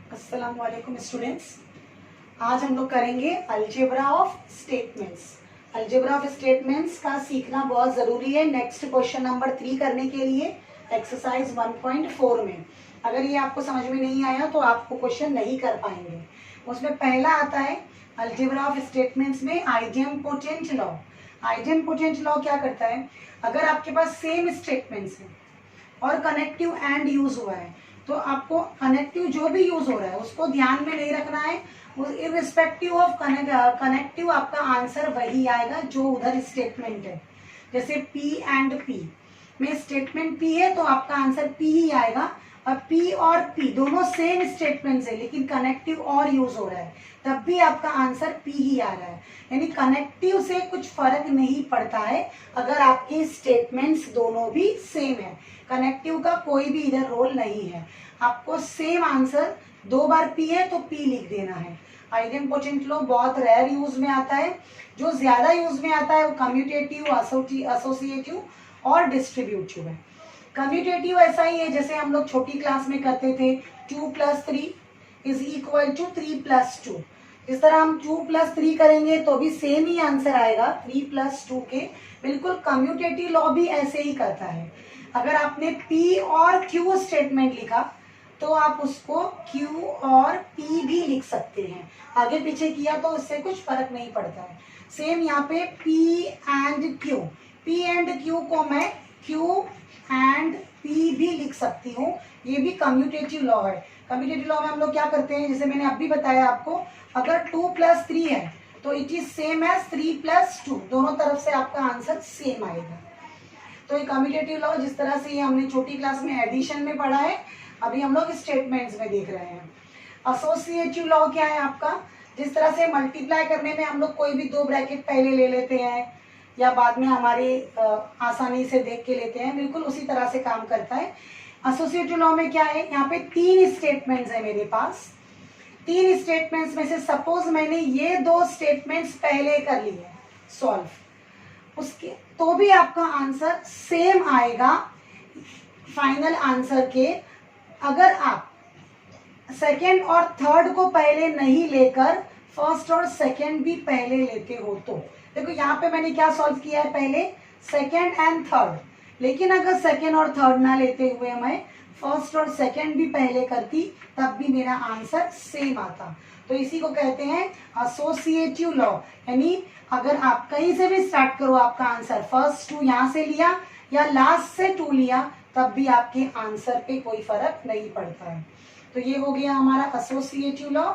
अस्सलामुअलैकुम स्टूडेंट्स। आज हम लोग करेंगे algebra of statements. Algebra of statements का सीखना बहुत ज़रूरी है नेक्स्ट क्वेश्चन नंबर 3 करने के लिए एक्सरसाइज 1.4 में। अगर ये आपको समझ में नहीं आया तो आपको क्वेश्चन नहीं कर पाएंगे। उसमें पहला आता है अलजेब्रा ऑफ स्टेटमेंट्स में आइडेम्पोटेंट लॉ। आइडेम्पोटेंट लॉ क्या करता है, अगर आपके पास सेम स्टेटमेंट्स हैं और कनेक्टिव एंड यूज हुआ है तो आपको कनेक्टिव जो भी यूज हो रहा है उसको ध्यान में नहीं रखना है। इररिस्पेक्टिव ऑफ कनेक्टिव आपका आंसर वही आएगा जो उधर स्टेटमेंट है। जैसे पी एंड पी में स्टेटमेंट पी है तो आपका आंसर पी ही आएगा। और पी और पी दोनों सेम स्टेटमेंट्स है लेकिन कनेक्टिव और यूज हो रहा है तब भी आपका आंसर पी ही आ रहा है। यानी कनेक्टिव से कुछ फर्क नहीं पड़ता है अगर आपके स्टेटमेंट्स दोनों भी सेम है। कनेक्टिव का कोई भी इधर रोल नहीं है। आपको सेम आंसर 2 बार पी है तो पी लिख देना है। आइडेम्पोटेंट लॉ बहुत रेयर यूज में आता है। जो ज्यादा यूज में आता है वो कम्यूटेटिव, एसोसिएटिव और डिस्ट्रीब्यूटिव है। कम्यूटेटिव ऐसा ही है जैसे हम लोग छोटी क्लास में करते थे 2 + 3 = 3 + 2। इस तरह हम 2 + 3 करेंगे तो भी सेम ही आंसर आएगा 3 + 2 के। बिल्कुल कम्यूटेटिव लॉ भी ऐसे ही करता है। अगर आपने P और Q स्टेटमेंट लिखा तो आप उसको Q और P भी लिख सकते हैं। आगे पीछे किया तो उससे कुछ फर्क नहीं पड़ता है। सेम यहाँ पे P and Q, P and Q को मैं Q एंड P भी लिख सकती हूँ। ये भी कम्यूटेटिव लॉ है। कम्यूटेटिव लॉ में हम लोग क्या करते हैं, जैसे मैंने अभी बताया आपको, अगर 2 + 3 है तो इट इज सेम एज 3 + 2। दोनों तरफ से आपका आंसर सेम आएगा। तो ये कम्यूटेटिव लॉ जिस तरह से ये हमने छोटी क्लास में एडिशन में पढ़ा है, अभी हम लोग स्टेटमेंट्स में देख रहे हैं। एसोसिएटिव लॉ क्या है आपका, जिस तरह से मल्टीप्लाई करने में हम लोग कोई भी 2 ब्रैकेट पहले ले लेते हैं या बाद में हमारी आसानी से देख के लेते हैं, बिल्कुल उसी तरह से काम करता है। एसोसिएटिव लॉ में क्या है, यहाँ पे 3 स्टेटमेंट्स है मेरे पास। 3 स्टेटमेंट्स में से सपोज मैंने ये 2 स्टेटमेंट्स पहले कर लिए सॉल्व, उसके तो भी आपका आंसर सेम आएगा फाइनल आंसर के। अगर आप सेकेंड और थर्ड को पहले नहीं लेकर फर्स्ट और सेकेंड भी पहले लेते हो तो देखो यहाँ पे मैंने क्या सॉल्व किया है, पहले सेकेंड एंड थर्ड। लेकिन अगर सेकेंड और थर्ड ना लेते हुए मैं फर्स्ट और सेकेंड भी पहले करती तब भी मेरा आंसर सेम आता। तो इसी को कहते हैं एसोसिएटिव लॉ। यानी अगर आप कहीं से भी स्टार्ट करो, आपका आंसर फर्स्ट 2 यहाँ से लिया या लास्ट से 2 लिया तब भी आपके आंसर पे कोई फर्क नहीं पड़ता है। तो ये हो गया हमारा एसोसिएटिव लॉ।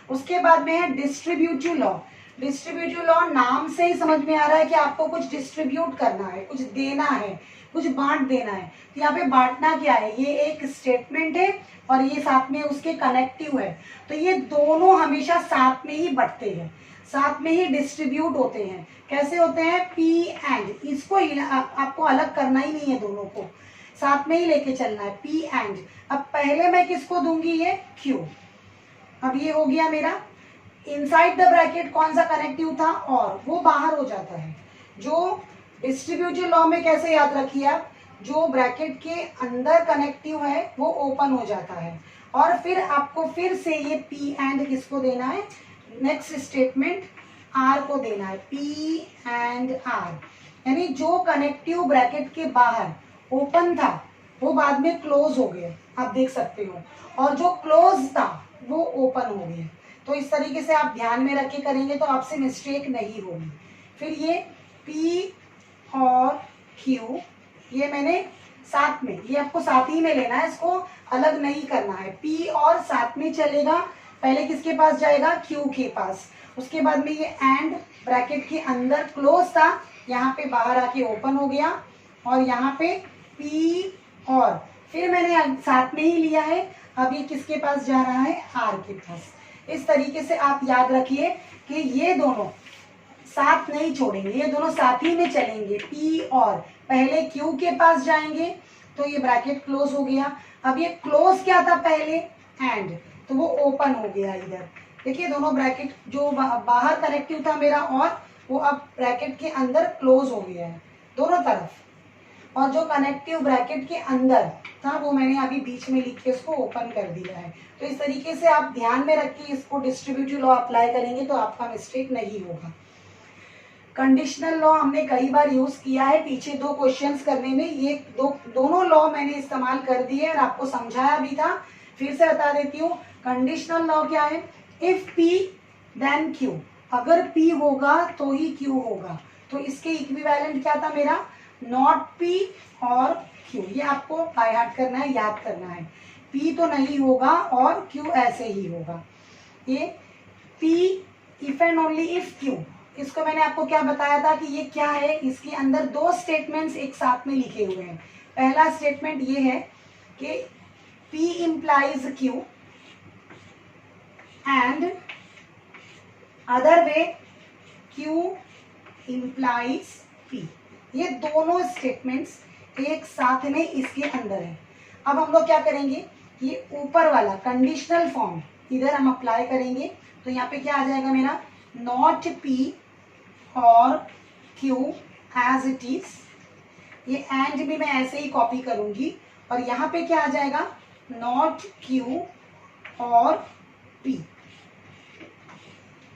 उसके बाद में है डिस्ट्रीब्यूटिव लॉ। डिस्ट्रीब्यूटिव लॉ नाम से ही समझ में आ रहा है कि आपको कुछ डिस्ट्रीब्यूट करना है, कुछ देना है, कुछ बांट देना है। तो यहाँ पे बांटना क्या है, ये एक स्टेटमेंट है और ये साथ में उसके कनेक्टिव है। तो ये दोनों हमेशा साथ में ही बढ़ते हैं, साथ में ही डिस्ट्रीब्यूट होते हैं। कैसे होते हैं, पी एंड, इसको आपको अलग करना ही नहीं है, दोनों को साथ में ही लेके चलना है, पी एंड। अब पहले मैं किसको दूंगी, ये क्यू। अब ये हो गया मेरा इनसाइड द ब्रैकेट, कौन सा कनेक्टिव था, और वो बाहर हो जाता है। जो डिस्ट्रीब्यूटिव लॉ में कैसे याद रखिए आप, जो ब्रैकेट के अंदर कनेक्टिव है वो ओपन हो जाता है और फिर आपको फिर से ये पी एंड किसको देना है, नेक्स्ट स्टेटमेंट आर को देना है, पी एंड आर। यानी जो कनेक्टिव ब्रैकेट के बाहर ओपन था वो बाद में क्लोज हो गया, आप देख सकते हो, और जो क्लोज था वो ओपन हो गया। तो इस तरीके से आप ध्यान में रख के करेंगे तो आपसे मिस्टेक नहीं होगी। फिर ये P और Q, ये मैंने साथ में, ये आपको साथ ही में लेना है, इसको अलग नहीं करना है। P और साथ में चलेगा, पहले किसके पास जाएगा, Q के पास। उसके बाद में ये एंड ब्रैकेट के अंदर क्लोज था, यहाँ पे बाहर आके ओपन हो गया, और यहाँ पे P और फिर मैंने साथ में ही लिया है। अब ये किसके पास जा रहा है, R के पास। इस तरीके से आप याद रखिए कि ये दोनों साथ नहीं छोड़ेंगे, ये दोनों साथ ही में चलेंगे। P और पहले Q के पास जाएंगे तो ये ब्रैकेट क्लोज हो गया। अब ये क्लोज क्या था पहले, एंड, तो वो ओपन हो गया इधर। देखिए दोनों ब्रैकेट, जो बाहर कनेक्टिव था मेरा और वो अब ब्रैकेट के अंदर क्लोज हो गया है दोनों तरफ। और जो कनेक्टिव ब्रैकेट के अंदर था वो मैंने अभी बीच में लिख के इसको ओपन कर दिया है। तो इस तरीके से आप ध्यान में रख के इसको डिस्ट्रीब्यूटिव लॉ अप्लाई करेंगे तो आपका मिस्टेक नहीं होगा। कंडीशनल लॉ हमने कई बार यूज किया है पीछे 2 क्वेश्चंस करने में, ये दोनों लॉ मैंने इस्तेमाल कर दिए और आपको समझाया भी था। फिर से बता देती हूँ, कंडीशनल लॉ क्या है, इफ P देन Q, अगर P होगा तो ही Q होगा। तो इसके इक्विवेलेंट क्या था मेरा, नॉट P और Q। ये आपको बाय हार्ट करना है, याद करना है। P तो नहीं होगा और Q ऐसे ही होगा। ये P if and only if Q, इसको मैंने आपको क्या बताया था कि ये क्या है, इसके अंदर 2 स्टेटमेंट्स एक साथ में लिखे हुए हैं। पहला स्टेटमेंट ये है कि P implies Q and other way Q implies P। ये दोनों स्टेटमेंट्स एक साथ में इसके अंदर है। अब हम लोग क्या करेंगे, ये ऊपर वाला कंडीशनल फॉर्म इधर हम अप्लाई करेंगे। तो यहाँ पे क्या आ जाएगा मेरा, नॉट P और Q एज इट इज, ये एंड भी मैं ऐसे ही कॉपी करूंगी और यहाँ पे क्या आ जाएगा, नॉट Q और P।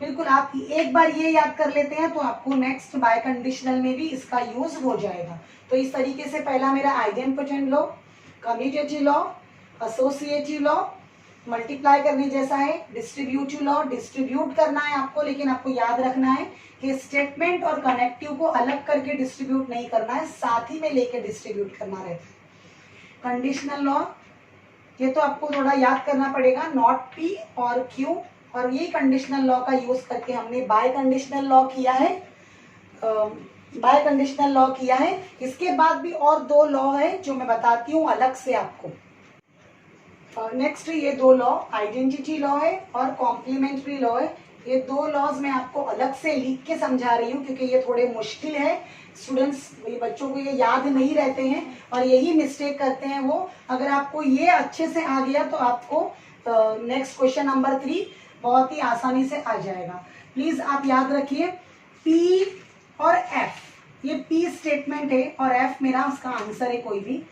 बिल्कुल, आप एक बार ये याद कर लेते हैं तो आपको नेक्स्ट बाय कंडीशनल में भी इसका यूज हो जाएगा। तो इस तरीके से पहला मेरा identity law, commutative law, associative law, multiply करने जैसा है, डिस्ट्रीब्यूटिव लॉ, डिस्ट्रीब्यूट करना है आपको, लेकिन आपको याद रखना है कि स्टेटमेंट और कनेक्टिव को अलग करके डिस्ट्रीब्यूट नहीं करना है, साथ ही में लेके डिस्ट्रीब्यूट करना रहता है। कंडीशनल लॉ ये तो आपको थोड़ा याद करना पड़ेगा, नॉट P और Q, और ये कंडीशनल लॉ का यूज करके हमने बाय कंडीशनल लॉ किया है, बाय कंडीशनल लॉ किया है। इसके बाद भी और 2 लॉ है जो मैं बताती हूँ अलग से आपको। नेक्स्ट ये 2 लॉ आइडेंटिटी लॉ है और कॉम्प्लीमेंट्री लॉ है। ये 2 लॉज मैं आपको अलग से लिख के समझा रही हूँ क्योंकि ये थोड़े मुश्किल है, स्टूडेंट्स बच्चों को ये याद नहीं रहते हैं और यही मिस्टेक करते हैं वो। अगर आपको ये अच्छे से आ गया तो आपको नेक्स्ट क्वेश्चन नंबर 3 बहुत ही आसानी से आ जाएगा। प्लीज आप याद रखिए, P और F, ये P स्टेटमेंट है और F मेरा उसका आंसर है, कोई भी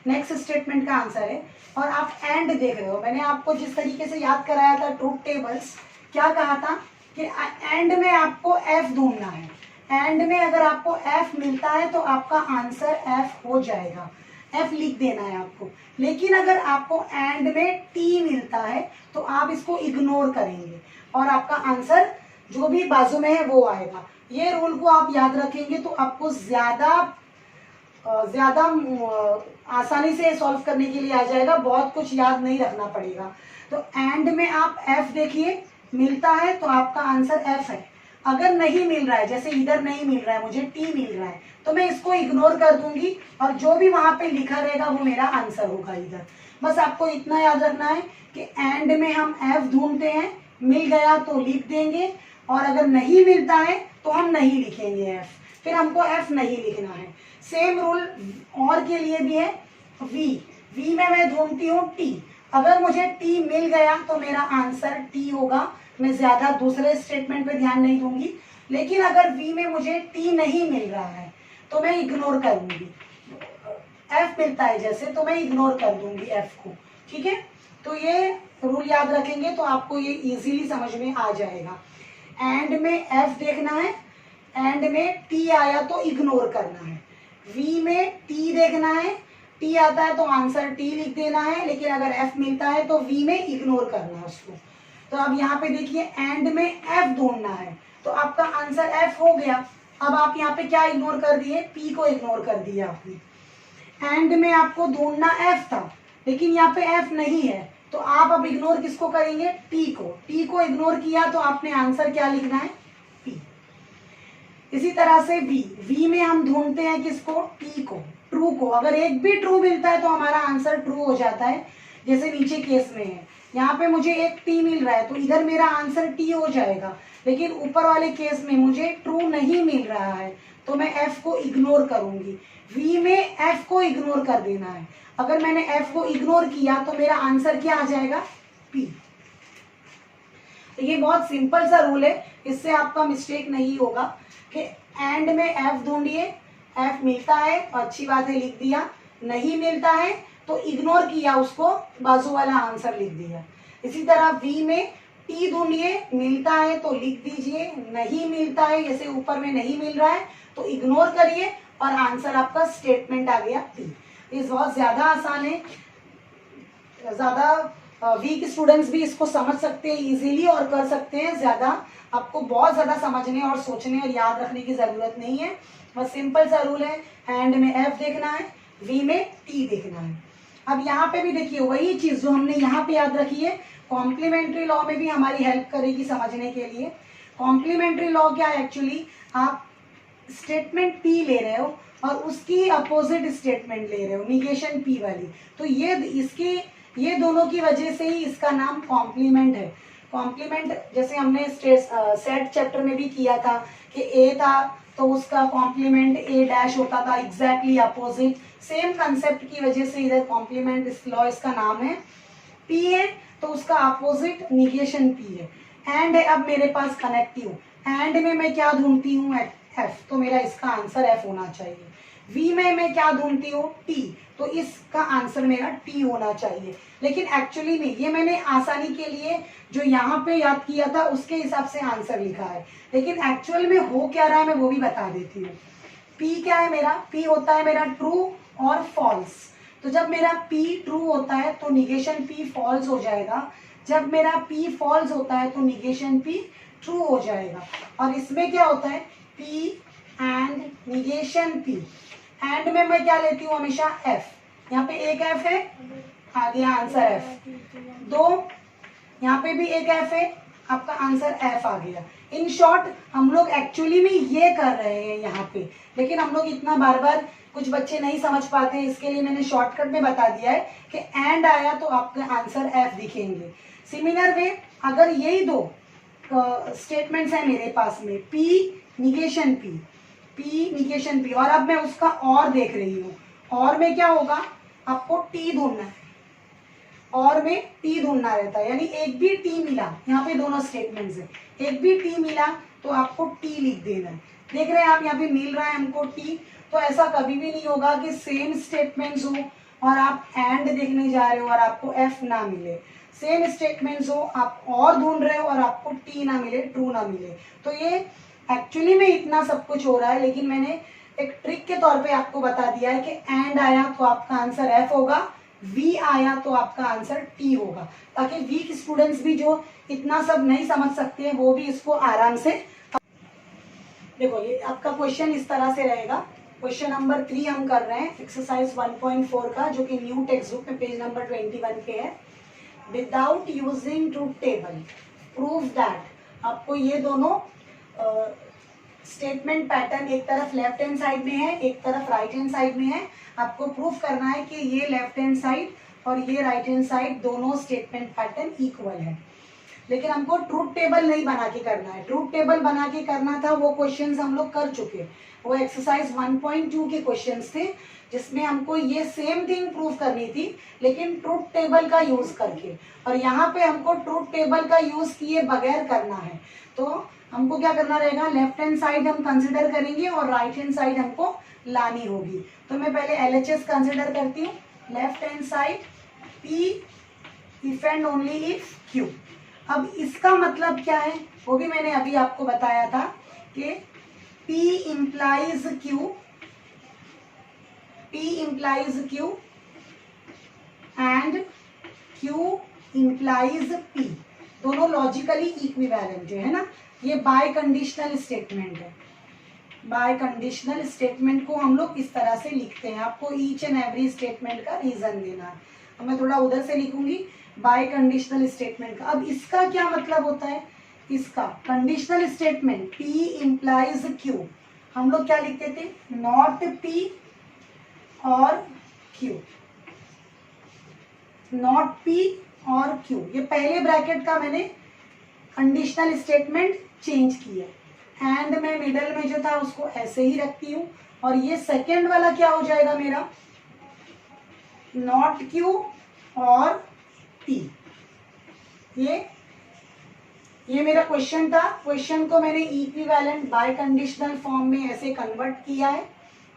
नेक्स्ट स्टेटमेंट का आंसर है। और आप एंड देख रहे हो, मैंने आपको जिस तरीके से याद कराया था ट्रूथ टेबल्स, क्या कहा था कि एंड में आपको F ढूंढना है। एंड में अगर आपको F मिलता है तो आपका आंसर F हो जाएगा, F लिख देना है आपको। लेकिन अगर आपको एंड में T मिलता है तो आप इसको इग्नोर करेंगे और आपका आंसर जो भी बाजू में है वो आएगा। ये रूल को आप याद रखेंगे तो आपको ज्यादा आसानी से सॉल्व करने के लिए आ जाएगा, बहुत कुछ याद नहीं रखना पड़ेगा। तो एंड में आप F देखिए, मिलता है तो आपका आंसर F है। अगर नहीं मिल रहा है, जैसे इधर नहीं मिल रहा है, मुझे T मिल रहा है, तो मैं इसको इग्नोर कर दूंगी और जो भी वहां पे लिखा रहेगा वो मेरा आंसर होगा इधर। बस आपको इतना याद रखना है कि एंड में हम F ढूंढते हैं, मिल गया तो लिख देंगे और अगर नहीं मिलता है तो हम नहीं लिखेंगे F, फिर हमको F नहीं लिखना है। सेम रूल और के लिए भी है। V में मैं ढूंढती हूँ T, अगर मुझे T मिल गया तो मेरा आंसर T होगा, मैं ज्यादा दूसरे स्टेटमेंट पे ध्यान नहीं दूंगी। लेकिन अगर V में मुझे T नहीं मिल रहा है तो मैं इग्नोर करूंगी, F मिलता है जैसे तो मैं इग्नोर कर दूंगी F को, ठीक है। तो ये रूल याद रखेंगे तो आपको ये इजीली समझ में आ जाएगा। एंड में F देखना है, एंड में T आया तो इग्नोर करना है। V में T देखना है, T आता है तो आंसर T लिख देना है, लेकिन अगर F मिलता है तो V में इग्नोर करना है उसको। तो अब यहाँ पे देखिए एंड में F ढूंढना है तो आपका आंसर F हो गया। अब आप यहाँ पे क्या इग्नोर कर दिए, P को इग्नोर कर दिया आपने। एंड में आपको ढूंढना F था लेकिन यहाँ पे F नहीं है तो आप अब इग्नोर किसको करेंगे, T को। T को इग्नोर किया तो आपने आंसर क्या लिखना है, P। इसी तरह से V में हम ढूंढते हैं किसको, T को, ट्रू को। अगर एक भी ट्रू मिलता है तो हमारा आंसर ट्रू हो जाता है, जैसे नीचे केस में है। यहाँ पे मुझे एक T मिल रहा है तो इधर मेरा आंसर T हो जाएगा, लेकिन ऊपर वाले केस में मुझे ट्रू नहीं मिल रहा है तो मैं F को इग्नोर करूंगी। V में F को इग्नोर कर देना है, अगर मैंने F को इग्नोर किया तो मेरा आंसर क्या आ जाएगा, P। तो ये बहुत सिंपल सा रूल है, इससे आपका मिस्टेक नहीं होगा कि एंड में F ढूंढिए, एफ मिलता है तो अच्छी बात है, लिख दिया, नहीं मिलता है तो इग्नोर किया उसको, बाजू वाला आंसर लिख दिया। इसी तरह वी में टी ढूंढिए, मिलता है तो लिख दीजिए, नहीं मिलता है जैसे वीक में नहीं मिल रहा है तो इग्नोर करिए और आंसर आपका स्टेटमेंट आ गया टी। ये बहुत ज्यादा आसान है, ज्यादा वीक स्टूडेंट्स भी इसको समझ सकते हैं इजीली और कर सकते हैं। ज्यादा आपको बहुत ज्यादा समझने और सोचने और याद रखने की जरूरत नहीं है, बस सिंपल सा रूल है, हैंड में एफ देखना है, वी में टी देखना है। अब यहाँ पे भी देखिए वही चीज जो हमने यहाँ पे याद रखी है, कॉम्प्लीमेंट्री लॉ में भी हमारी हेल्प करेगी समझने के लिए। कॉम्प्लीमेंट्री लॉ क्या है, एक्चुअली आप स्टेटमेंट पी ले रहे हो और उसकी अपोजिट स्टेटमेंट ले रहे हो, निगेशन पी वाली, तो ये दोनों की वजह से ही इसका नाम कॉम्प्लीमेंट है। कॉम्प्लीमेंट जैसे हमने सेट चैप्टर में भी किया था कि ए था तो उसका कॉम्प्लीमेंट ए डैश होता था, एग्जैक्टली अपोजिट, सेम कंसेप्ट की वजह से इधर कॉम्प्लीमेंट इस लॉ इसका नाम है। पी है तो उसका अपोजिट निगेशन पी है। एंड है अब मेरे पास कनेक्टिव, एंड में मैं क्या ढूंढती हूँ, एफ, तो मेरा इसका आंसर एफ होना चाहिए। वी में मैं क्या ढूंढती हूँ, टी, तो इसका आंसर मेरा टी होना चाहिए। लेकिन एक्चुअली में ये मैंने आसानी के लिए जो यहाँ पे याद किया था उसके हिसाब से आंसर लिखा है, लेकिन एक्चुअल में हो क्या रहा है मैं वो भी बता देती हूँ। पी क्या है मेरा, पी होता है मेरा ट्रू और फॉल्स, तो जब मेरा पी ट्रू होता है तो निगेशन पी फॉल्स हो जाएगा, जब मेरा पी फॉल्स होता है तो निगेशन पी ट्रू हो जाएगा। और इसमें क्या होता है, P and negation P, and में मैं क्या लेती हूँ हमेशा एफ, यहाँ पे एक एफ है, आ गया आंसर एफ, दो यहाँ पे भी एक एफ है, आपका आंसर एफ आ गया। इन शॉर्ट हम लोग एक्चुअली में ये कर रहे हैं यहाँ पे, लेकिन हम लोग इतना बार बार कुछ बच्चे नहीं समझ पाते हैं, इसके लिए मैंने शॉर्टकट में बता दिया है कि एंड आया तो आपके आंसर एफ दिखेंगे। सिमिलर वे अगर यही दो स्टेटमेंट्स हैं मेरे पास में, P negation P, P negation P, और अब मैं उसका और देख रही हूँ, और में क्या होगा, आपको टी ढूंढना है, और में टी ढूंढना रहता है, यानी एक भी टी मिला, यहाँ पे दोनों स्टेटमेंट्स है, एक भी टी मिला तो आपको टी लिख देना है। देख रहे हैं आप यहाँ पे मिल रहा है हमको टी, तो ऐसा कभी भी नहीं होगा कि सेम स्टेटमेंट्स हो और आप एंड देखने जा रहे हो और आपको एफ ना मिले, सेम स्टेटमेंट्स हो आप और ढूंढ रहे हो और आपको टी ना मिले, ट्रू ना मिले। तो ये एक्चुअली में इतना सब कुछ हो रहा है, लेकिन मैंने एक ट्रिक के तौर पे आपको बता दिया है कि एंड आया तो आपका आंसर एफ होगा, वी आया तो आपका आंसर टी होगा, ताकि वीक स्टूडेंट्स भी जो इतना सब नहीं समझ सकते हैं वो भी इसको आराम से। देखो ये आपका क्वेश्चन इस तरह से रहेगा, क्वेश्चन नंबर 3 हम कर रहे हैं एक्सरसाइज 1.4 का, जो कि न्यू टेक्स्ट बुक में पेज नंबर 21 पे है। Without using truth table prove that, आपको ये दोनों स्टेटमेंट पैटर्न एक तरफ लेफ्ट हैंड साइड में है, एक तरफ राइट हैंड साइड में है, आपको प्रूफ करना है कि ये लेफ्ट हैंड साइड और ये राइट हैंड साइड दोनों स्टेटमेंट पैटर्न इक्वल है। लेकिन हमको ट्रूथ टेबल नहीं बना के करना है, ट्रूथ टेबल बना के करना था वो क्वेश्चंस हम लोग कर चुके, वो एक्सरसाइज 1.2 के क्वेश्चंस थे जिसमें हमको ये सेम थिंग प्रूव करनी थी लेकिन ट्रूथ टेबल का यूज करके, और यहाँ पे हमको ट्रूथ टेबल का यूज किए बगैर करना है। तो हमको क्या करना रहेगा, लेफ्ट हैंड साइड हम कंसिडर करेंगे और राइट हैंड साइड हमको लानी होगी। तो मैं पहले LHS कंसिडर करती हूँ, left hand side P if and only if Q। अब इसका मतलब क्या है वो भी मैंने अभी आपको बताया था कि P implies Q, P implies Q and Q implies P, दोनों लॉजिकली इक्विवेलेंट है ना। ये बाय कंडीशनल स्टेटमेंट है, बाय कंडीशनल स्टेटमेंट को हम लोग इस तरह से लिखते हैं, आपको ईच एंड एवरी स्टेटमेंट का रीजन देना है। अब मैं थोड़ा उधर से लिखूंगी बाय कंडीशनल स्टेटमेंट का। अब इसका क्या मतलब होता है, इसका conditional statement P implies Q, हम लोग क्या लिखते थे, नॉट P और Q, नॉट P और Q। ये पहले ब्रैकेट का मैंने कंडीशनल स्टेटमेंट चेंज किया, एंड मैं मिडल में जो था उसको ऐसे ही रखती हूँ, और ये सेकेंड वाला क्या हो जाएगा मेरा, नॉट Q और P। ये मेरा क्वेश्चन था, क्वेश्चन को मैंने इक्विवेलेंट बाय कंडीशनल फॉर्म में ऐसे कन्वर्ट किया है।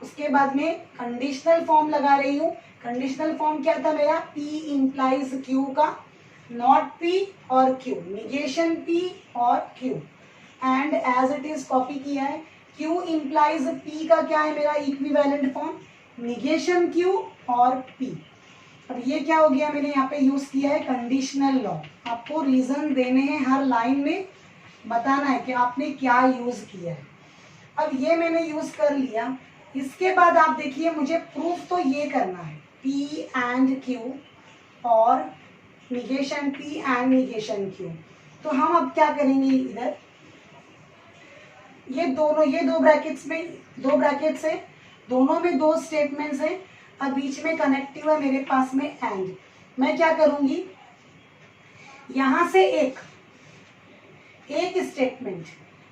उसके बाद में कंडीशनल फॉर्म लगा रही हूँ। कंडीशनल फॉर्म क्या था मेरा, P इंप्लाइज Q का, नॉट P और Q, निगेशन P और Q, and as it is copy किया है। Q इंप्लाइज P का क्या है मेरा इक्विवेलेंट फॉर्म, निगेशन Q और P। अब ये क्या हो गया, मैंने यहाँ पे यूज किया है कंडीशनल लॉ। आपको रीजन देने हैं, हर लाइन में बताना है कि आपने क्या यूज किया है। अब ये मैंने यूज कर लिया, इसके बाद आप देखिए मुझे प्रूफ तो ये करना है, P एंड Q और negation P and negation Q। तो हम अब क्या करेंगे, इधर ये दो ब्रैकेट्स में, दो ब्रैकेट्स है, दोनों में दो स्टेटमेंट्स हैं, अब बीच में कनेक्टिव है मेरे पास में एंड। मैं क्या करूंगी, यहां से एक स्टेटमेंट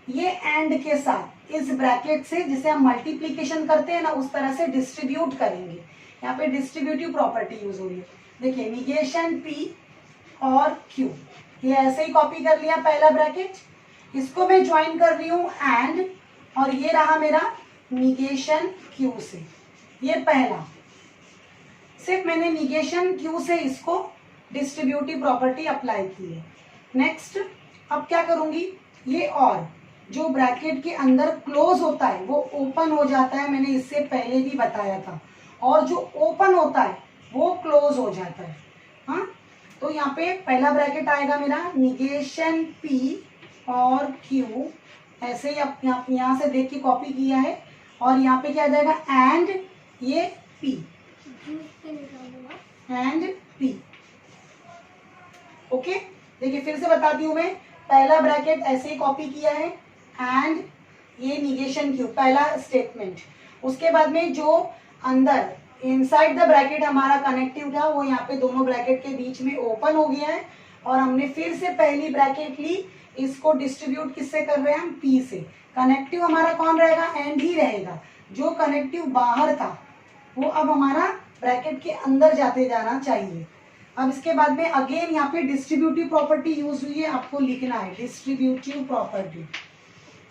ये एंड के साथ इस ब्रैकेट से, जिसे हम मल्टीप्लीकेशन करते हैं ना, उस तरह से डिस्ट्रीब्यूट करेंगे। यहाँ पे डिस्ट्रीब्यूटिव प्रॉपर्टी यूज हो रही है। देखिए निगेशन P और Q, ये ऐसे ही कॉपी कर लिया पहला ब्रैकेट, इसको मैं ज्वाइन कर रही हूँ एंड, और ये रहा मेरा निगेशन Q से, ये पहला, सिर्फ मैंने निगेशन Q से इसको डिस्ट्रीब्यूटिव प्रॉपर्टी अप्लाई की है। नेक्स्ट अब क्या करूंगी, ये और जो ब्रैकेट के अंदर क्लोज होता है वो ओपन हो जाता है, मैंने इससे पहले भी बताया था, और जो ओपन होता है वो क्लोज हो जाता है। हाँ, तो यहाँ पे पहला ब्रैकेट आएगा मेरा निगेशन P और Q, ऐसे ही यहाँ से देख के कॉपी किया है, और यहाँ पे क्या आ जाएगा एंड ये P एंड P। ओके, देखिए फिर से बताती हूँ मैं, पहला ब्रैकेट ऐसे ही कॉपी किया है एंड ये निगेशन Q पहला स्टेटमेंट, उसके बाद में जो अंदर इनसाइड द ब्रैकेट हमारा कनेक्टिव था वो यहाँ पे दोनों ब्रैकेट के बीच में ओपन हो गया है, और हमने फिर से पहली ब्रैकेट ली, इसको डिस्ट्रीब्यूट किससे कर रहे हैं हम, P से। कनेक्टिव हमारा कौन रहेगा, एंड ही रहेगा, जो कनेक्टिव बाहर था वो अब हमारा ब्रैकेट के अंदर जाते जाना चाहिए। अब इसके बाद में अगेन यहाँ पे डिस्ट्रीब्यूटिव प्रॉपर्टी यूज हुई है, आपको लिखना है डिस्ट्रीब्यूटिव प्रॉपर्टी।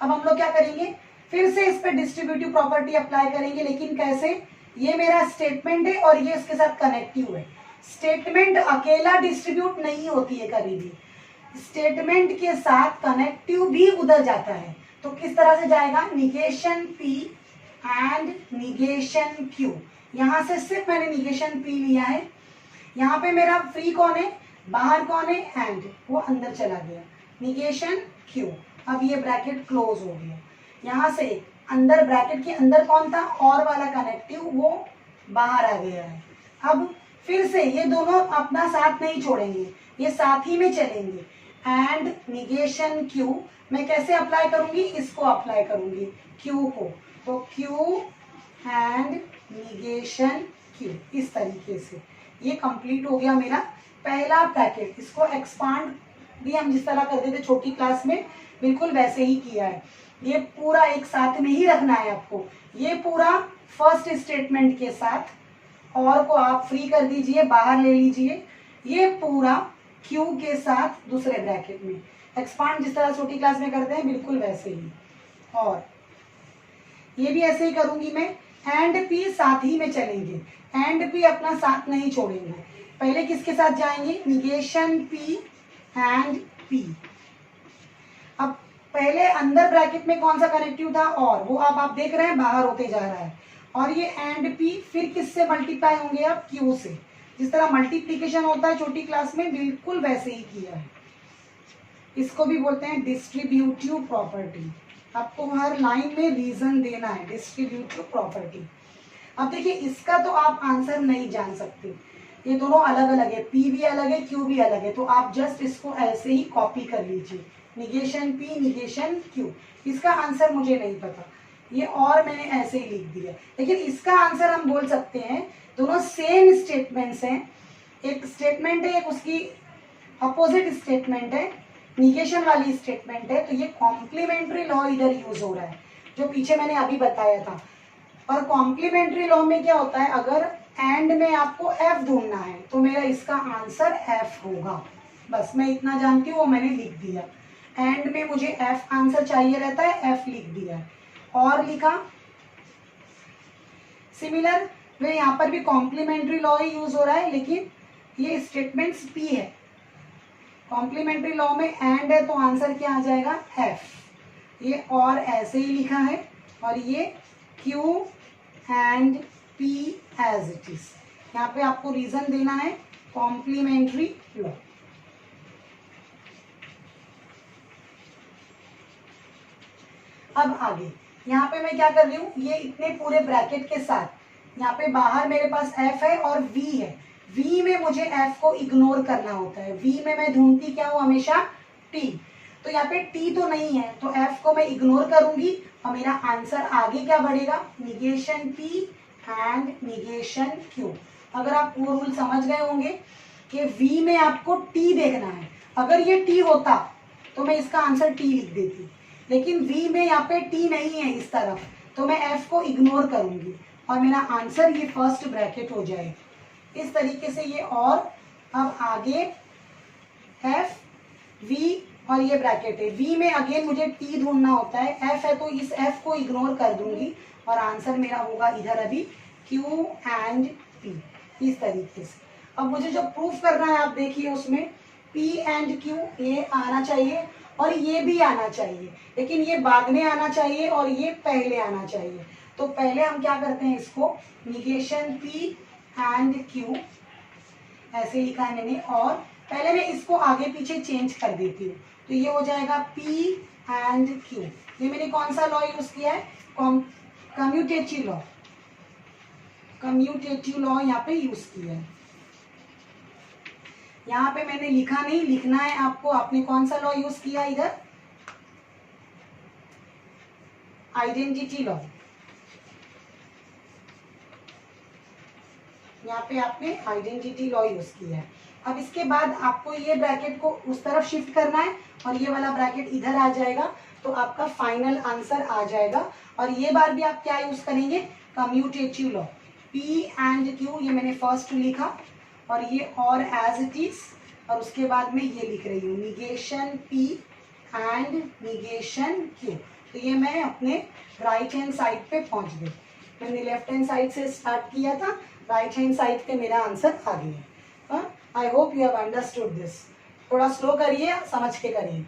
अब हम लोग क्या करेंगे, फिर से इस पे डिस्ट्रीब्यूटिव प्रॉपर्टी अप्लाई करेंगे, लेकिन कैसे, ये मेरा स्टेटमेंट है और ये इसके साथ कनेक्टिव है। स्टेटमेंट अकेला डिस्ट्रीब्यूट नहीं होती है कभी भी, स्टेटमेंट के साथ कनेक्टिव भी उधर जाता है। तो किस तरह से जाएगा, negation P and negation Q, यहाँ से सिर्फ मैंने निगेशन P लिया है, यहाँ पे मेरा फ्री कौन है, बाहर कौन है, एंड, वो अंदर चला गया, निगेशन Q। अब ये ब्रैकेट क्लोज हो गया, यहाँ से अंदर ब्रैकेट के अंदर कौन था, और वाला कनेक्टिव, वो बाहर आ गया है। अब फिर से ये दोनों अपना साथ नहीं छोड़ेंगे, ये साथ ही में चलेंगे, एंड निगेशन Q मैं कैसे अप्लाई करूंगी, इसको अप्लाई करूंगी Q को, तो Q एंड निगेशन Q, इस तरीके से ये कंप्लीट हो गया मेरा पहला ब्रैकेट। इसको एक्सपांड भी हम जिस तरह करते थे छोटी क्लास में, बिल्कुल वैसे ही किया है। ये पूरा एक साथ में ही रखना है आपको, ये पूरा फर्स्ट स्टेटमेंट के साथ, और को आप फ्री कर दीजिए, बाहर ले लीजिए, ये पूरा Q के साथ दूसरे ब्रैकेट में एक्सपांड जिस तरह छोटी क्लास में करते हैं, बिल्कुल वैसे ही। और ये भी ऐसे ही करूंगी मैं, एंड P साथ ही में चलेंगे, एंड P अपना साथ नहीं छोड़ेंगे। पहले किसके साथ जाएंगे, निगेशन P एंड P। अब पहले अंदर ब्रैकेट में कौन सा कनेक्टिव था, और वो अब आप देख रहे हैं बाहर होते जा रहा है, और ये एंड P फिर किससे मल्टीप्लाई होंगे, अब Q से। जिस तरह मल्टीप्लीकेशन होता है छोटी क्लास में, बिल्कुल वैसे ही किया है। इसको भी बोलते हैं डिस्ट्रीब्यूटिव प्रॉपर्टी। आपको हर लाइन में रीजन देना है, डिस्ट्रीब्यूटिव प्रॉपर्टी। अब देखिए इसका तो आप आंसर नहीं जान सकते, ये दोनों अलग अलग है, P भी अलग है, Q भी अलग है, तो आप जस्ट इसको ऐसे ही कॉपी कर लीजिए, निगेशन P निगेशन Q। इसका आंसर मुझे नहीं पता, ये और मैंने ऐसे ही लिख दिया, लेकिन इसका आंसर हम बोल सकते हैं, दोनों सेम स्टेटमेंट्स हैं, एक स्टेटमेंट है, एक उसकी अपोजिट स्टेटमेंट है, निगेशन वाली स्टेटमेंट है, तो ये कॉम्प्लीमेंट्री लॉ इधर यूज हो रहा है, जो पीछे मैंने अभी बताया था। और कॉम्प्लीमेंट्री लॉ में क्या होता है, अगर एंड में आपको F ढूंढना है तो मेरा इसका आंसर F होगा, बस मैं इतना जानती हूँ, वो मैंने लिख दिया। एंड में मुझे F आंसर चाहिए रहता है, F लिख दिया। और लिखा सिमिलर वे यहाँ पर भी कॉम्प्लीमेंट्री लॉ ही यूज हो रहा है, लेकिन ये स्टेटमेंट्स पी है। कॉम्प्लीमेंट्री लॉ में एंड है तो आंसर क्या आ जाएगा एफ। ये और ऐसे ही लिखा है और ये Q and P as it is. यहाँ पे आपको रीजन देना है कॉम्प्लीमेंट्री लॉ। अब आगे यहाँ पे मैं क्या कर रही हूँ, ये इतने पूरे ब्रैकेट के साथ यहाँ पे बाहर मेरे पास एफ है और वी है। वी में मुझे एफ को इग्नोर करना होता है। वी में मैं ढूंढती क्या हूँ हमेशा टी। तो यहाँ पे टी तो नहीं है तो एफ को मैं इग्नोर करूंगी और मेरा आंसर आगे क्या बढ़ेगा, negation P and negation Q. अगर आप वो रूल समझ गए होंगे कि वी में आपको टी देखना है, अगर ये टी होता तो मैं इसका आंसर टी लिख देती, लेकिन वी में यहाँ पे टी नहीं है इस तरफ, तो मैं एफ को इग्नोर करूंगी और मेरा आंसर ये फर्स्ट ब्रैकेट हो जाए इस तरीके से ये। और अब आगे एफ वी और ये ब्रैकेट है। वी में अगेन मुझे टी ढूंढना होता है, एफ है तो इस एफ को इग्नोर कर दूंगी और आंसर मेरा होगा इधर अभी क्यू एंड पी, इस तरीके से। अब मुझे जो प्रूफ करना है आप देखिए उसमें पी एंड क्यू ये आना चाहिए और ये भी आना चाहिए, लेकिन ये बाद में आना चाहिए और ये पहले आना चाहिए। तो पहले हम क्या करते हैं, इसको निगेशन पी एंड क्यू ऐसे लिखा है मैंने, और पहले मैं इसको आगे पीछे चेंज कर देती हूँ तो ये हो जाएगा पी एंड क्यू। ये मैंने कौन सा लॉ यूज किया है, कम्यूटेटिव लॉ। कम्यूटेटिव लॉ यहाँ पे यूज किया है। यहाँ पे मैंने लिखा नहीं, लिखना है आपको। आपने कौन सा लॉ यूज किया इधर, आइडेंटिटी लॉ। यहाँ पे आपने आइडेंटिटी लॉ यूज किया है। अब इसके बाद आपको ये ब्रैकेट को उस तरफ शिफ्ट करना है और ये वाला ब्रैकेट इधर आ जाएगा तो आपका फाइनल आंसर आ जाएगा। और ये बार भी आप क्या यूज करेंगे, commutative law. P and Q ये मैंने फर्स्ट लिखा और ये और एज इट इज, और उसके बाद में ये लिख रही हूँ negation P and negation Q. तो ये मैं अपने राइट हैंड साइड पे पहुंच गई। मैंने लेफ्ट हैंड साइड से स्टार्ट किया था, राइट हैंड साइड पे मेरा आंसर आ गया। I hope you have understood this. थोड़ा स्लो करिए, समझ के करिए।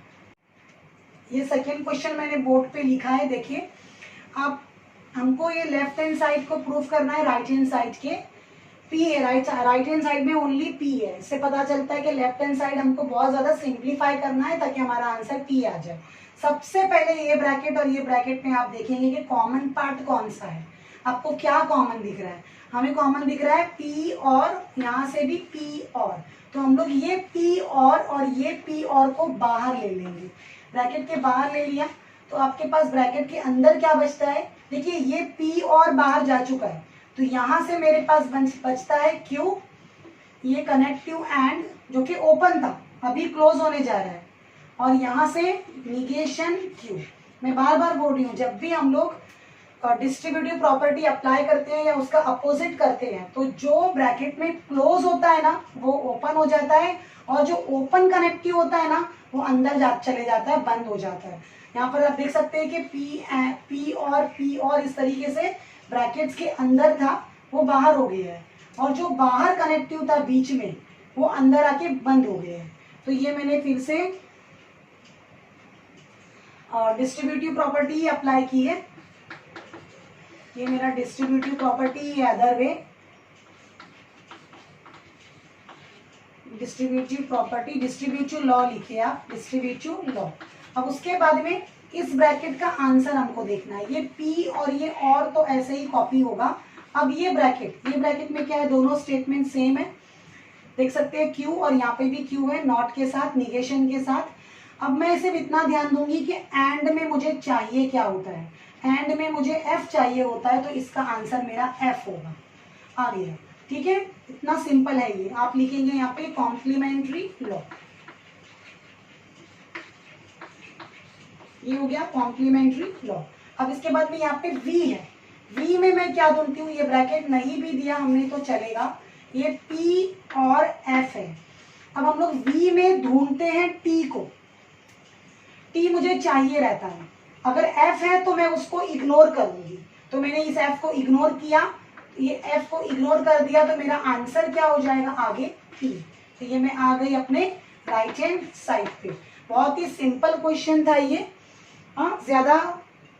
ये सेकेंड क्वेश्चन मैंने बोर्ड पे लिखा है, देखिए। अब हमको ये लेफ्ट हैंड साइड को प्रूफ करना है राइट हैंड साइड के। पी है, राइट हैंड साइड में ओनली पी है। इससे पता चलता है कि लेफ्ट हैंड साइड हमको बहुत ज्यादा सिंप्लीफाई करना है ताकि हमारा आंसर पी आ जाए। सबसे पहले ये ब्रैकेट और ये ब्रैकेट में आप देखेंगे कि कॉमन पार्ट कौन सा है। आपको क्या कॉमन दिख रहा है, हमें कॉमन दिख रहा है पी और, यहाँ से भी पी और, तो हम लोग ये पी और ये पी और को बाहर ले लेंगे। ब्रैकेट के बाहर ले लिया तो आपके पास ब्रैकेट के अंदर क्या बचता है, देखिए ये पी और बाहर जा चुका है तो यहाँ से मेरे पास बचता है क्यू, ये कनेक्टिव एंड जो कि ओपन था अभी क्लोज होने जा रहा है, और यहाँ से निगेशन क्यू। मैं बार बार बोल रही हूँ, जब भी हम लोग डिस्ट्रीब्यूटिव प्रॉपर्टी अप्लाई करते हैं या उसका अपोजिट करते हैं तो जो ब्रैकेट में क्लोज होता है ना वो ओपन हो जाता है, और जो ओपन कनेक्टिव होता है ना वो अंदर चले जाता है, बंद हो जाता है। यहाँ पर आप देख सकते हैं कि पी और इस तरीके से ब्रैकेट्स के अंदर था वो बाहर हो गया है, और जो बाहर कनेक्टिव था बीच में वो अंदर आके बंद हो गया है। तो ये मैंने फिर से डिस्ट्रीब्यूटिव प्रॉपर्टी अप्लाई की है। ये मेरा डिस्ट्रीब्यूटिव प्रॉपर्टी है, other way distributive property, distributive law लिखिए आप, डिस्ट्रीब्यूटिव लॉ। अब उसके बाद में इस ब्रैकेट का आंसर हमको देखना है। ये पी और ये और तो ऐसे ही कॉपी होगा। अब ये ब्रैकेट में क्या है, दोनों स्टेटमेंट सेम है, देख सकते हैं क्यू, और यहाँ पे भी क्यू है नॉट के साथ, निगेशन के साथ। अब मैं सिर्फ इतना ध्यान दूंगी कि एंड में मुझे चाहिए क्या होता है, एंड में मुझे एफ चाहिए होता है तो इसका आंसर मेरा एफ होगा। आ गया, ठीक है, इतना सिंपल है ये। आप लिखेंगे यहाँ पे कॉम्प्लीमेंट्री लॉ, ये हो गया कॉम्प्लीमेंट्री लॉ। अब इसके बाद में यहाँ पे वी है, वी में मैं क्या ढूंढती हूँ, ये ब्रैकेट नहीं भी दिया हमने तो चलेगा, ये पी और एफ है। अब हम लोग वी में ढूंढते हैं टी को, टी मुझे चाहिए रहता है। अगर एफ है तो मैं उसको इग्नोर करूंगी, तो मैंने इस एफ को इग्नोर किया ये एफ को इग्नोर कर दिया तो मेरा आंसर क्या हो जाएगा आगे टी। तो ये मैं आ गई अपने राइट हैंड साइड पे। बहुत ही सिंपल क्वेश्चन था ये। हाँ, ज्यादा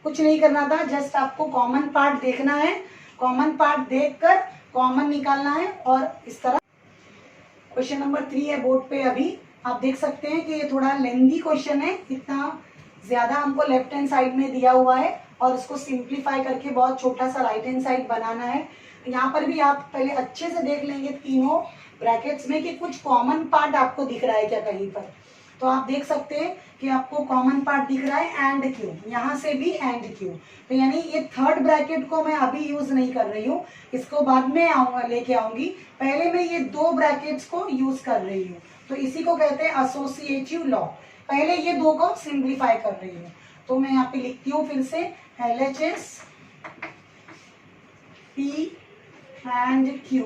कुछ नहीं करना था, जस्ट आपको कॉमन पार्ट देखना है, कॉमन पार्ट देखकर कॉमन निकालना है। और इस तरह क्वेश्चन नंबर 3 है बोर्ड पे। अभी आप देख सकते हैं कि ये थोड़ा लेंथी क्वेश्चन है, इतना ज्यादा हमको लेफ्ट हैंड साइड में दिया हुआ है और उसको सिंप्लीफाई करके बहुत छोटा सा राइट हैंड साइड बनाना है। यहाँ पर भी आप पहले अच्छे से देख लेंगे तीनों ब्रैकेट्स में कि कुछ कॉमन पार्ट आपको दिख रहा है क्या कहीं पर। तो आप देख सकते हैं कि आपको कॉमन पार्ट दिख रहा है एंड क्यू, यहाँ से भी एंड क्यू। तो यानी ये थर्ड ब्रैकेट को मैं अभी यूज नहीं कर रही हूँ, इसको बाद में आऊंगा लेके आऊंगी। पहले मैं ये दो ब्रैकेट्स को यूज कर रही हूँ, तो इसी को कहते हैं एसोसिएटिव लॉ। पहले ये दो को सिंप्लीफाई कर रही हूँ। तो मैं यहाँ पे लिखती हूँ फिर से LHS P एंड Q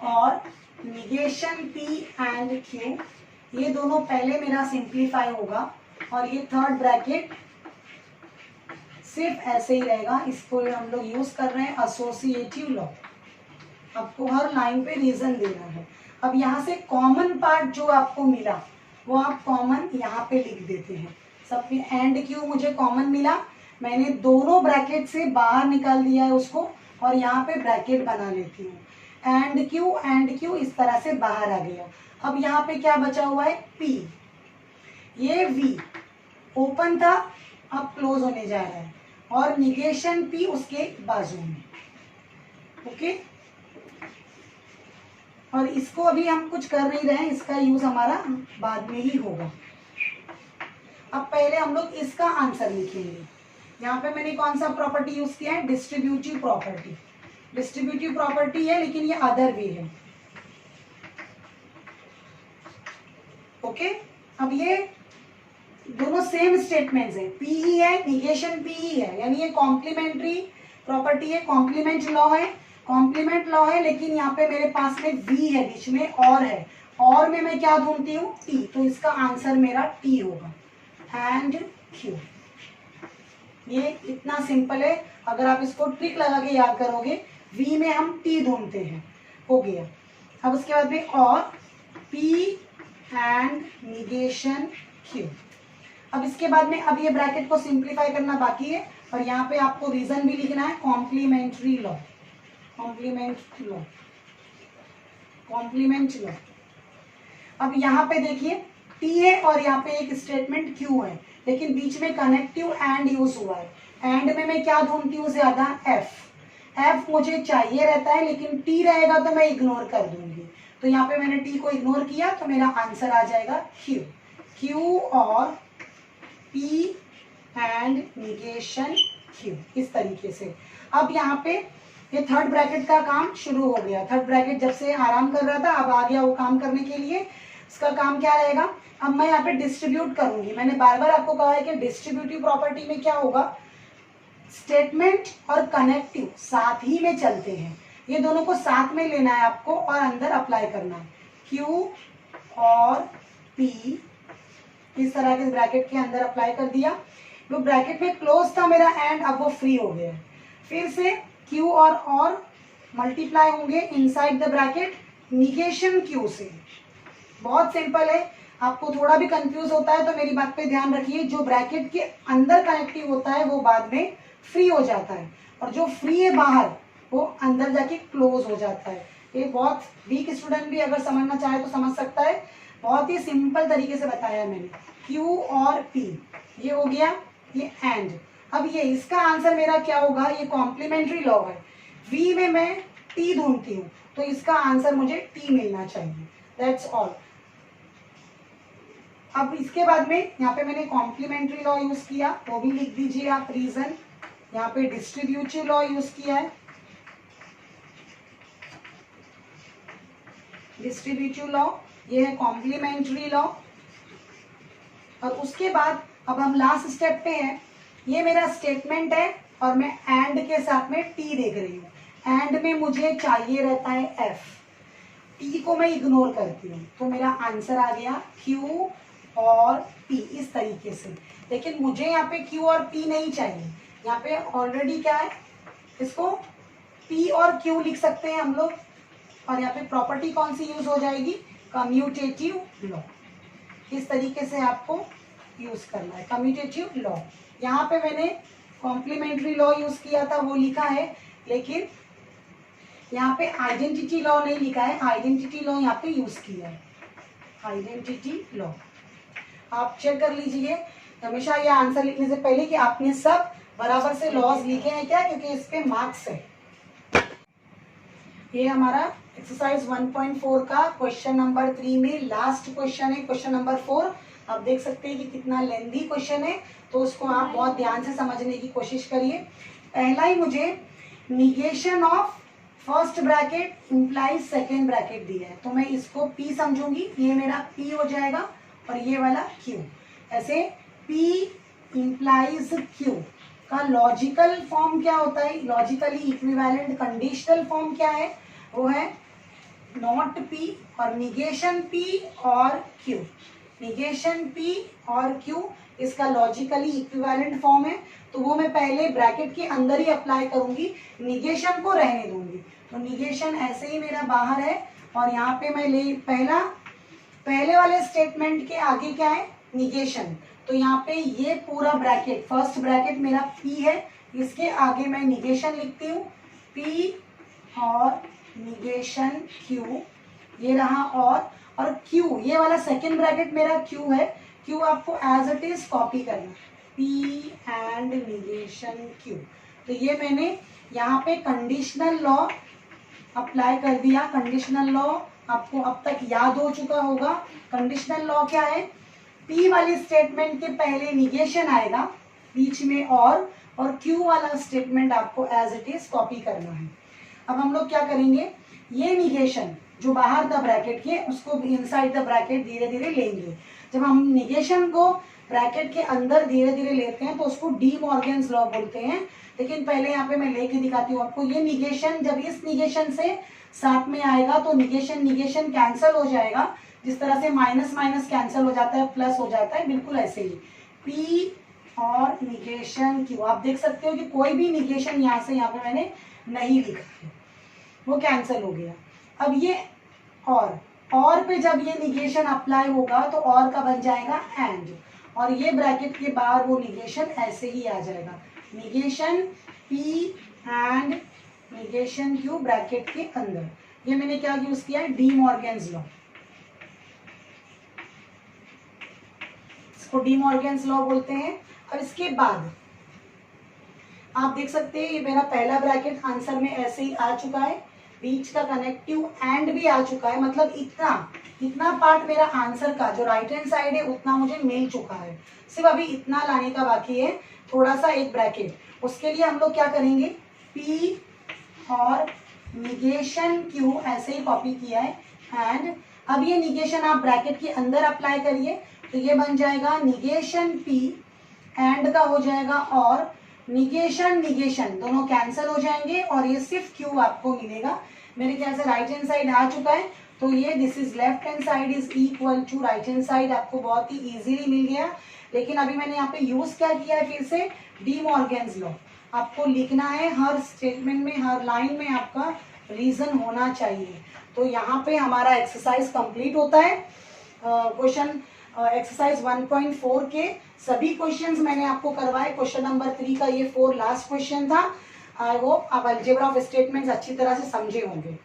और निगेशन P एंड Q, ये दोनों पहले मेरा सिंप्लीफाई होगा और ये थर्ड ब्रैकेट सिर्फ ऐसे ही रहेगा। इसको हम लोग यूज कर रहे हैं एसोसिएटिव लॉ। आपको हर लाइन पे रीजन देना है। अब यहाँ से कॉमन पार्ट जो आपको मिला वो आप कॉमन यहाँ पे लिख देते हैं। सब एंड क्यू मुझे कॉमन मिला, मैंने दोनों ब्रैकेट से बाहर निकाल दिया है उसको और यहाँ पे ब्रैकेट बना लेती हूँ। एंड क्यू इस तरह से बाहर आ गया। अब यहाँ पे क्या बचा हुआ है P, ये V ओपन था अब क्लोज होने जा रहा है और निगेशन P उसके बाजू में। ओके, और इसको अभी हम कुछ कर नहीं रहे हैं, इसका यूज हमारा बाद में ही होगा। अब पहले हम लोग इसका आंसर लिखेंगे। यहाँ पे मैंने कौन सा प्रॉपर्टी यूज किया है, डिस्ट्रीब्यूटिव प्रॉपर्टी। डिस्ट्रीब्यूटिव प्रॉपर्टी है लेकिन ये अदर वे है। ओके, अब ये दोनों सेम स्टेटमेंट्स है, पी ही है, निगेशन पी ही है, यानी ये कॉम्प्लीमेंट्री प्रॉपर्टी है, कॉम्प्लीमेंट लॉ है। कॉम्प्लीमेंट लॉ है लेकिन यहाँ पे मेरे पास में वी है, बीच में और है, और में मैं क्या ढूंढती हूँ टी। तो इसका आंसर मेरा टी होगा एंड क्यू। ये इतना सिंपल है, अगर आप इसको ट्रिक लगा के याद करोगे। वी में हम टी ढूंढते हैं, हो गया। अब उसके बाद में और पी एंड निगेशन क्यू। अब इसके बाद में अब ये ब्रैकेट को सिंप्लीफाई करना बाकी है और यहाँ पे आपको रीजन भी लिखना है, complementary law. Complement law, complement law. अब यहाँ पे देखिए टी है और यहाँ पे एक स्टेटमेंट क्यू है, लेकिन बीच में कनेक्टिव एंड यूज हुआ है। एंड में मैं क्या ढूंढती हूँ ज्यादा, एफ। एफ मुझे चाहिए रहता है लेकिन टी रहेगा तो मैं इग्नोर कर दूंगी। तो यहाँ पे मैंने टी को इग्नोर किया तो मेरा आंसर आ जाएगा क्यू। क्यू और पी एंड निगेशन क्यू, इस तरीके से। अब यहाँ पे ये थर्ड ब्रैकेट का काम शुरू हो गया। थर्ड ब्रैकेट जब से आराम कर रहा था अब आ गया वो काम करने के लिए। इसका काम क्या रहेगा, अब मैं यहाँ पे डिस्ट्रीब्यूट करूंगी। मैंने बार बार आपको कहा है कि डिस्ट्रीब्यूटिव प्रॉपर्टी में क्या होगा, स्टेटमेंट और कनेक्टिव साथ ही में चलते हैं, ये दोनों को साथ में लेना है आपको और अंदर अप्लाई करना है। क्यू और पी इस तरह के ब्रैकेट के अंदर अप्लाई कर दिया। वो ब्रैकेट में क्लोज था मेरा एंड, अब वो फ्री हो गया। फिर से क्यू और मल्टीप्लाई होंगे inside the bracket negation Q से। बहुत सिंपल है, आपको थोड़ा भी कंफ्यूज होता है तो मेरी बात पे ध्यान रखिए। जो ब्रैकेट के अंदर कनेक्टिव होता है वो बाद में फ्री हो जाता है और जो फ्री है बाहर वो अंदर जाके क्लोज हो जाता है। ये बहुत वीक स्टूडेंट भी अगर समझना चाहे तो समझ सकता है, बहुत ही सिंपल तरीके से बताया मैंने। क्यू और पी ये हो गया, ये एंड। अब ये इसका आंसर मेरा क्या होगा, ये कॉम्प्लीमेंट्री लॉ है। वी में मैं टी ढूंढती हूँ तो इसका आंसर मुझे टी मिलना चाहिए, दैट्स ऑल। अब इसके बाद में यहाँ पे मैंने कॉम्प्लीमेंट्री लॉ यूज किया, वो भी लिख दीजिए आप रीजन। यहाँ पे डिस्ट्रीब्यूटिव लॉ यूज किया है, डिस्ट्रीब्यूटिव लॉ, ये है कॉम्प्लीमेंट्री लॉ। और उसके बाद अब हम लास्ट स्टेप पे हैं। ये मेरा स्टेटमेंट है और मैं एंड के साथ में टी देख रही हूँ। एंड में मुझे चाहिए रहता है एफ, टी को मैं इग्नोर करती हूँ तो मेरा आंसर आ गया क्यू और पी, इस तरीके से। लेकिन मुझे यहाँ पे क्यू और पी नहीं चाहिए, यहाँ पे ऑलरेडी क्या है, इसको P और Q लिख सकते हैं हम लोग, और यहाँ पे प्रॉपर्टी कौन सी यूज हो जाएगी, कम्यूटेटिव लॉ। इस तरीके से आपको यूज करना है कम्यूटेटिव लॉ। यहाँ पे मैंने कॉम्प्लीमेंट्री लॉ यूज किया था, वो लिखा है, लेकिन यहाँ पे आइडेंटिटी लॉ नहीं लिखा है, आइडेंटिटी लॉ यहाँ पे यूज किया है, आइडेंटिटी लॉ। आप चेक कर लीजिए हमेशा ये आंसर लिखने से पहले कि आपने सब बराबर से लॉज लिखे हैं क्या, क्योंकि इस पे मार्क्स है। ये हमारा एक्सरसाइज 1.4 का क्वेश्चन नंबर 3 में लास्ट क्वेश्चन है, क्वेश्चन नंबर 4। आप देख सकते हैं कि कितना लेंथी क्वेश्चन है, तो उसको आप बहुत ध्यान से समझने की कोशिश करिए। पहला ही मुझे negation of first bracket implies second bracket दिया है, तो मैं इसको P समझूंगी, ये मेरा P हो जाएगा और ये वाला Q। ऐसे P इंप्लाइज Q का लॉजिकल फॉर्म क्या होता है, लॉजिकली इक्विवेलेंट कंडीशनल फॉर्म क्या है, वो है नॉट P और निगेशन P और Q। निगेशन P और Q इसका लॉजिकली इक्विवेलेंट फॉर्म है, तो वो मैं पहले ब्रैकेट के अंदर ही अप्लाई करूंगी, निगेशन को रहने दूंगी। तो निगेशन ऐसे ही मेरा बाहर है, और यहाँ पे मैं ले पहले वाले स्टेटमेंट के आगे क्या है, निगेशन। तो यहाँ पे ये पूरा ब्रैकेट, फर्स्ट ब्रैकेट मेरा P है, इसके आगे मैं निगेशन लिखती हूँ, P और निगेशन Q, ये रहा। और Q, ये वाला सेकेंड ब्रैकेट मेरा Q है, Q आपको एज इट इज कॉपी करना, P एंड निगेशन Q। तो ये मैंने यहाँ पे कंडीशनल लॉ अप्लाई कर दिया। कंडीशनल लॉ आपको अब तक याद हो चुका होगा। कंडीशनल लॉ क्या है, P वाली स्टेटमेंट के पहले निगेशन आएगा, बीच में और Q वाला स्टेटमेंट आपको एज इट इज कॉपी करना है। अब हम लोग क्या करेंगे, ये निगेशन जो बाहर था ब्रैकेट के, उसको इनसाइड द ब्रैकेट धीरे धीरे लेंगे। जब हम निगेशन को ब्रैकेट के अंदर धीरे धीरे लेते हैं तो उसको डी मॉर्गन्स लॉ बोलते हैं। लेकिन पहले यहाँ पे मैं लेके दिखाती हूँ आपको, ये निगेशन जब इस निगेशन से साथ में आएगा तो निगेशन निगेशन कैंसल हो जाएगा, जिस तरह से माइनस माइनस कैंसल हो जाता है, प्लस हो जाता है, बिल्कुल ऐसे ही P और निगेशन Q। आप देख सकते हो कि कोई भी निगेशन यहाँ से यहाँ पे मैंने नहीं लिखा है, वो कैंसिल हो गया। अब ये और पे जब ये निगेशन अप्लाई होगा तो और का बन जाएगा एंड, और ये ब्रैकेट के बाहर वो निगेशन ऐसे ही आ जाएगा, negation P and negation Q bracket के अंदर। ये मैंने क्या यूज किया है, डी मॉर्गन्स लॉ। इसको डी मॉर्गन्स लॉ बोलते हैं। अब इसके बाद आप देख सकते हैं ये मेरा पहला ब्रैकेट आंसर में ऐसे ही आ चुका है, बीच का कनेक्टिव एंड भी आ चुका है, मतलब इतना पार्ट मेरा आंसर का जो राइट हैंड साइड है उतना मुझे मिल चुका है। सिर्फ अभी इतना लाने का बाकी है, थोड़ा सा एक ब्रैकेट। उसके लिए हम लोग क्या करेंगे, P और निगेशन Q ऐसे ही कॉपी किया है एंड। अब ये निगेशन आप ब्रैकेट के अंदर अप्लाई करिए, तो ये बन जाएगा निगेशन P एंड का हो जाएगा, और निगेशन निगेशन दोनों कैंसिल हो जाएंगे और ये सिर्फ Q आपको मिलेगा। मेरे ख्याल से राइट हैंड साइड आ चुका है, तो ये this is left hand side is equal to right hand side आपको बहुत ही इजीली मिल गया। लेकिन अभी मैंने यहाँ पे यूज क्या किया है, फिर से डी मॉर्गन्स लॉ आपको लिखना है, हर स्टेटमेंट में हर लाइन में आपका रीजन होना चाहिए। तो यहाँ पे हमारा एक्सरसाइज कंप्लीट होता है। क्वेश्चन एक्सरसाइज 1.4 के सभी क्वेश्चंस मैंने आपको करवाए। क्वेश्चन नंबर 3 का ये 4 लास्ट क्वेश्चन था। आई होप आप अलजेब्रा ऑफ स्टेटमेंट्स अच्छी तरह से समझे होंगे।